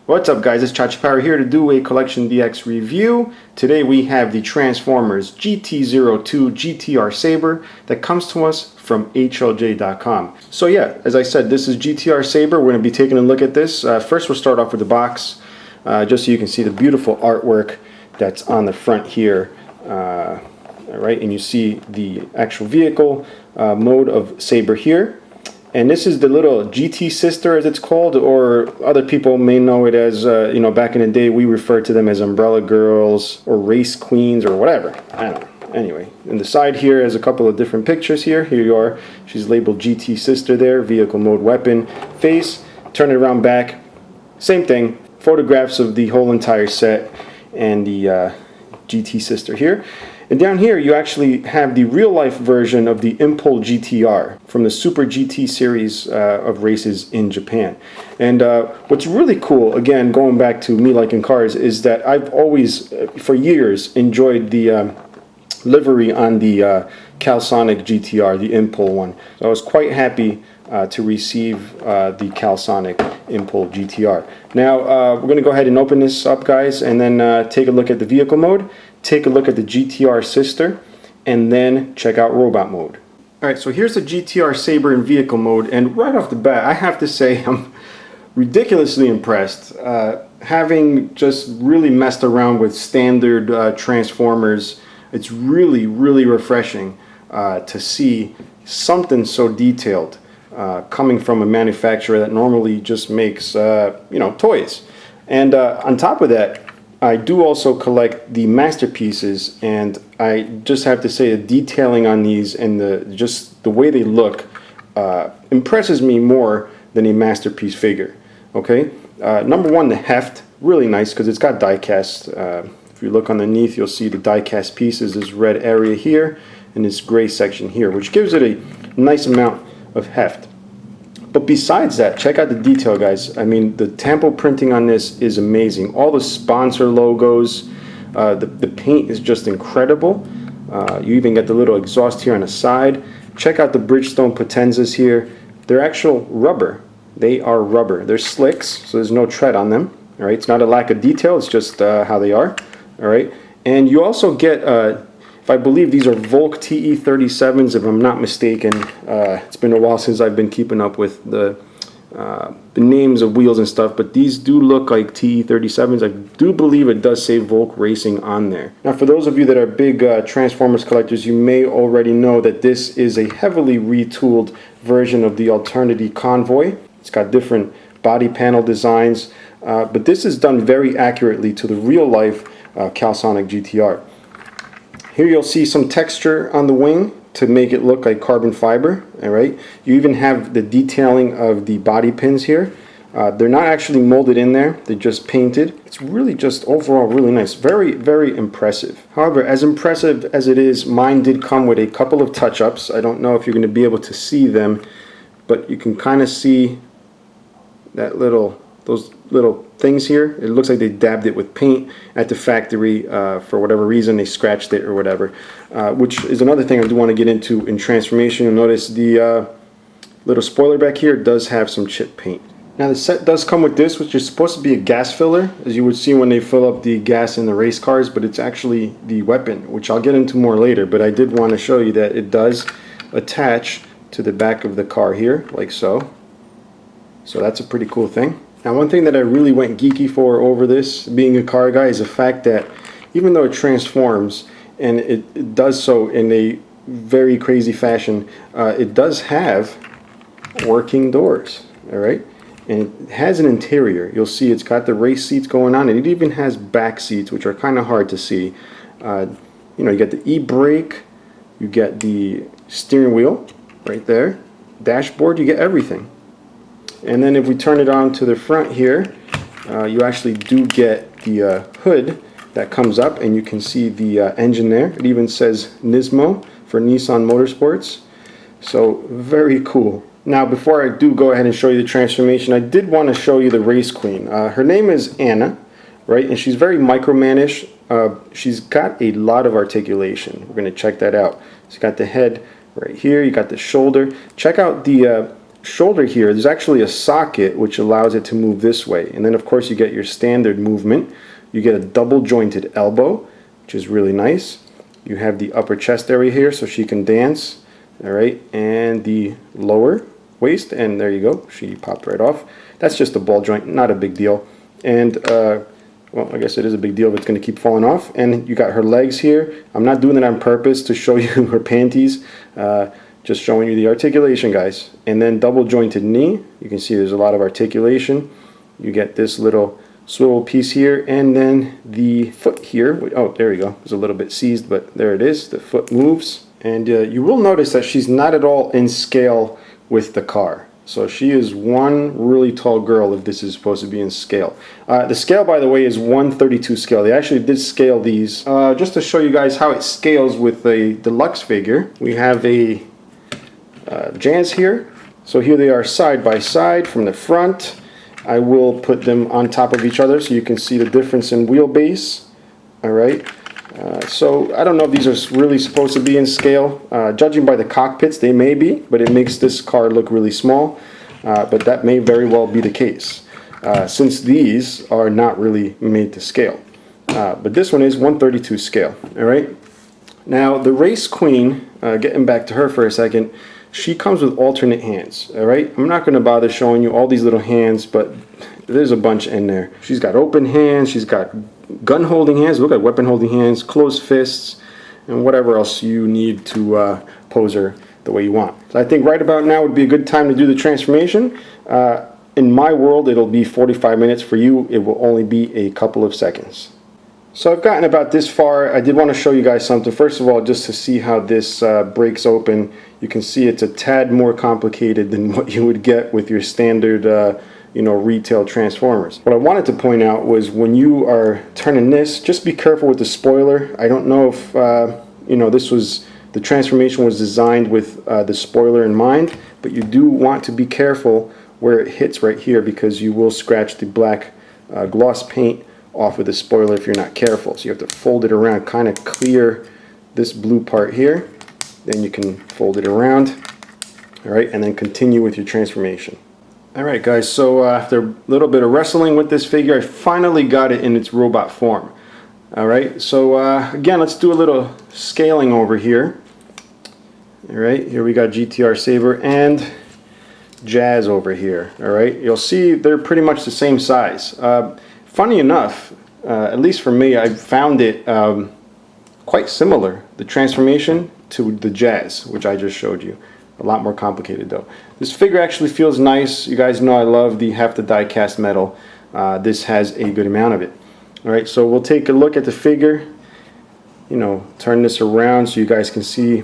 What's up guys, it's Power here to do a CollectionDX review. Today we have the Transformers GT-02 GTR Saber that comes to us from HLJ.com. So yeah, as I said, this is GTR Saber. We're going to be taking a look at this. First we'll start off with the box, just so you can see the beautiful artwork that's on the front here. Alright, and you see the actual vehicle mode of Saber here. And this is the little GT sister, as it's called, or other people may know it as, you know, back in the day we referred to them as Umbrella Girls or Race Queens or whatever. I don't know. Anyway, in the side here is a couple of different pictures here. Here you are. She's labeled GT sister there, vehicle mode, weapon, face, turn it around back. Same thing. Photographs of the whole entire set and the GT sister here. And down here you actually have the real-life version of the Impol GTR from the Super GT series of races in Japan. And what's really cool, again, going back to me liking cars, is that I've always, for years, enjoyed the livery on the Calsonic GTR, the Impol one. So I was quite happy to receive the Calsonic Impol GTR. Now we're going to go ahead and open this up, guys, and then take a look at the vehicle mode, take a look at the GTR sister, and then check out robot mode. Alright, so here's the GTR Saber in vehicle mode, and right off the bat I have to say I'm ridiculously impressed. Having just really messed around with standard Transformers, it's really refreshing to see something so detailed coming from a manufacturer that normally just makes you know, toys. And on top of that, I do also collect the masterpieces, and I just have to say the detailing on these and just the way they look impresses me more than a masterpiece figure. Okay, number one, the heft, really nice because it's got die-cast. If you look underneath, you'll see the die-cast pieces, this red area here and this gray section here, which gives it a nice amount of heft. But besides that, check out the detail, guys. I mean, the tampo printing on this is amazing. All the sponsor logos, the paint is just incredible. You even get the little exhaust here on the side. Check out the Bridgestone Potenzas here. They're actual rubber. They are rubber. They're slicks, so there's no tread on them. All right, it's not a lack of detail. It's just how they are. All right, and you also get, if I believe these are Volk TE37s, if I'm not mistaken. It's been a while since I've been keeping up with the names of wheels and stuff, but these do look like TE37s. I do believe it does say Volk Racing on there. Now, for those of you that are big Transformers collectors, you may already know that this is a heavily retooled version of the Alternity Convoy. It's got different body panel designs, but this is done very accurately to the real-life Calsonic GTR. Here you'll see some texture on the wing to make it look like carbon fiber. All right. You even have the detailing of the body pins here. They're not actually molded in there. They're just painted. It's really just overall really nice. Very impressive. However, as impressive as it is, mine did come with a couple of touch-ups. I don't know if you're going to be able to see them, but you can kind of see that those little things here. It looks like they dabbed it with paint at the factory for whatever reason. They scratched it or whatever, which is another thing I do want to get into in transformation. You'll notice the little spoiler back here does have some chip paint. Now the set does come with this, which is supposed to be a gas filler, as you would see when they fill up the gas in the race cars, but it's actually the weapon, which I'll get into more later. But I did want to show you that it does attach to the back of the car here, like so. So that's a pretty cool thing. Now, one thing that I really went geeky for over this, being a car guy, is the fact that even though it transforms, and it does so in a very crazy fashion, it does have working doors, all right? And it has an interior. You'll see it's got the race seats going on, and it even has back seats, which are kind of hard to see. You know, you get the e-brake, you get the steering wheel right there, dashboard, you get everything. And then if we turn it on to the front here, you actually do get the hood that comes up, and you can see the engine there. It even says Nismo for Nissan Motorsports. So very cool. Now, before I do go ahead and show you the transformation, I did want to show you the race queen. Her name is Anna, right? And she's very micromanish. She's got a lot of articulation. We're going to check that out. She's got the head right here. You got the shoulder. Check out the shoulder here. There's actually a socket which allows it to move this way, and then of course you get your standard movement. You get a double jointed elbow, which is really nice. You have the upper chest area here so she can dance, all right, and the lower waist, and there you go, she popped right off. That's just a ball joint, not a big deal. And well, I guess it is a big deal, but it's going to keep falling off. And you got her legs here. I'm not doing it on purpose to show you her panties, just showing you the articulation, guys. And then double jointed knee. You can see there's a lot of articulation. You get this little swivel piece here, and then the foot here. Oh, there you go. It's a little bit seized, but there it is. The foot moves. And you will notice that she's not at all in scale with the car. So she is one really tall girl if this is supposed to be in scale. The scale, by the way, is 1/32 scale. They actually did scale these. Just to show you guys how it scales with a deluxe figure, we have a Jazz here. So here they are side by side from the front. I will put them on top of each other so you can see the difference in wheelbase. All right. So I don't know if these are really supposed to be in scale. Judging by the cockpits, they may be, but it makes this car look really small. But that may very well be the case, since these are not really made to scale. But this one is 1/32 scale. All right. Now the Race Queen, getting back to her for a second, she comes with alternate hands. All right. I'm not going to bother showing you all these little hands, but there's a bunch in there. She's got open hands. She's got gun holding hands, look at weapon holding hands, closed fists, and whatever else you need to pose her the way you want. So I think right about now would be a good time to do the transformation. In my world, it'll be 45 minutes. For you, it will only be a couple of seconds. So I've gotten about this far. I did want to show you guys something. First of all, just to see how this breaks open. You can see it's a tad more complicated than what you would get with your standard retail Transformers. What I wanted to point out was when you are turning this, just be careful with the spoiler. I don't know if the transformation was designed with the spoiler in mind, but you do want to be careful where it hits right here, because you will scratch the black gloss paint off of the spoiler if you're not careful. So you have to fold it around, kind of clear this blue part here, then you can fold it around, all right, and then continue with your transformation. Alright guys, so after a little bit of wrestling with this figure, I finally got it in its robot form. Alright, so again, let's do a little scaling over here. Alright, here we got GTR Saber and Jazz over here. Alright, you'll see they're pretty much the same size. Funny enough, at least for me, I found it quite similar, the transformation, to the Jazz, which I just showed you. A lot more complicated though. This figure actually feels nice. You guys know I love the half the die cast metal. This has a good amount of it. Alright, so we'll take a look at the figure. Turn this around so you guys can see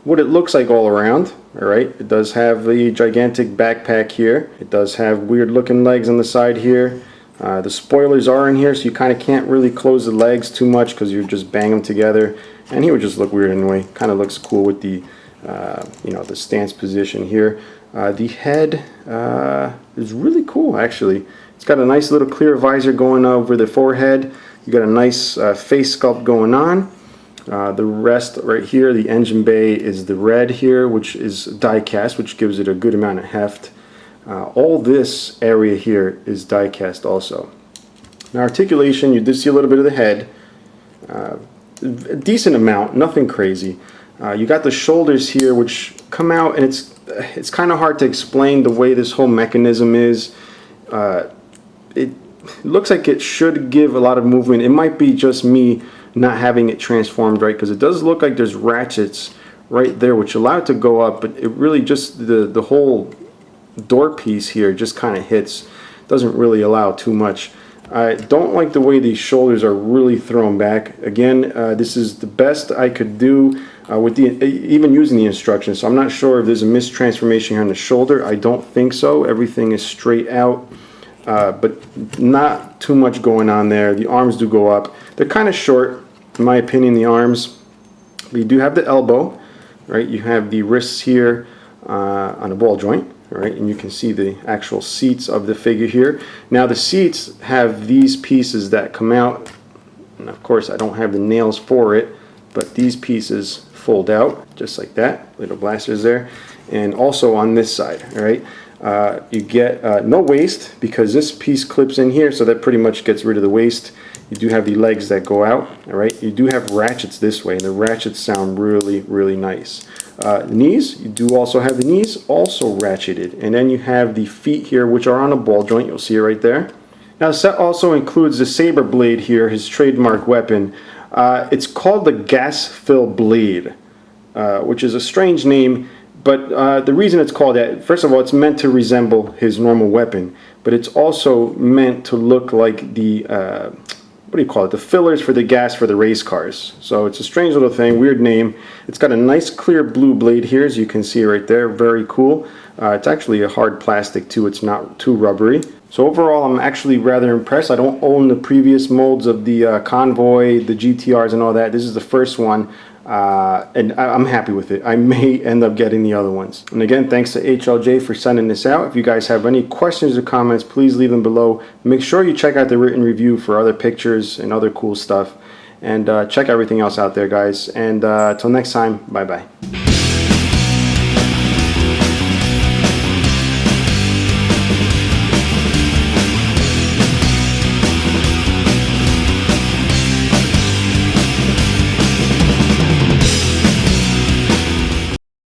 what it looks like all around. Alright, it does have the gigantic backpack here. It does have weird looking legs on the side here. The spoilers are in here, so you kind of can't really close the legs too much because you just bang them together. And he would just look weird anyway. Kind of looks cool with the the stance position here. The head is really cool, actually. It's got a nice little clear visor going over the forehead. You got a nice face sculpt going on. The rest right here, the engine bay, is the red here, which is die cast, which gives it a good amount of heft. All this area here is die cast also. Now articulation, you did see a little bit of the head. A decent amount, nothing crazy. You got the shoulders here, which come out, and it's kind of hard to explain the way this whole mechanism is. It looks like it should give a lot of movement. It might be just me not having it transformed right, because it does look like there's ratchets right there which allow it to go up, but it really just, the whole door piece here just kind of hits. Doesn't really allow too much. I don't like the way these shoulders are really thrown back. Again, this is the best I could do with even using the instructions. So I'm not sure if there's a mistransformation here on the shoulder. I don't think so. Everything is straight out, but not too much going on there. The arms do go up. They're kind of short, in my opinion, the arms. But you do have the elbow, right? You have the wrists here on a ball joint. Right, and you can see the actual seats of the figure here. Now the seats have these pieces that come out, and of course I don't have the nails for it, but these pieces fold out just like that, little blasters there. And also on this side, all right, you get no waste because this piece clips in here, so that pretty much gets rid of the waste. You do have the legs that go out, all right. You do have ratchets this way, and the ratchets sound really, really nice. Knees, you do also have the knees also ratcheted, and then you have the feet here, which are on a ball joint. You'll see it right there. Now, the set also includes the Saber blade here, his trademark weapon. It's called the gas fill blade, which is a strange name. But the reason it's called that, first of all, it's meant to resemble his normal weapon, but it's also meant to look like the, what do you call it, the fillers for the gas for the race cars. So it's a strange little thing, weird name. It's got a nice clear blue blade here, as you can see right there, very cool. It's actually a hard plastic too, it's not too rubbery. So overall, I'm actually rather impressed. I don't own the previous molds of the Convoy, the GTRs and all that. This is the first one. And I'm happy with it. I may end up getting the other ones. And again, thanks to HLJ for sending this out. If you guys have any questions or comments, please leave them below. Make sure you check out the written review for other pictures and other cool stuff. And check everything else out there, guys. And till next time, bye-bye.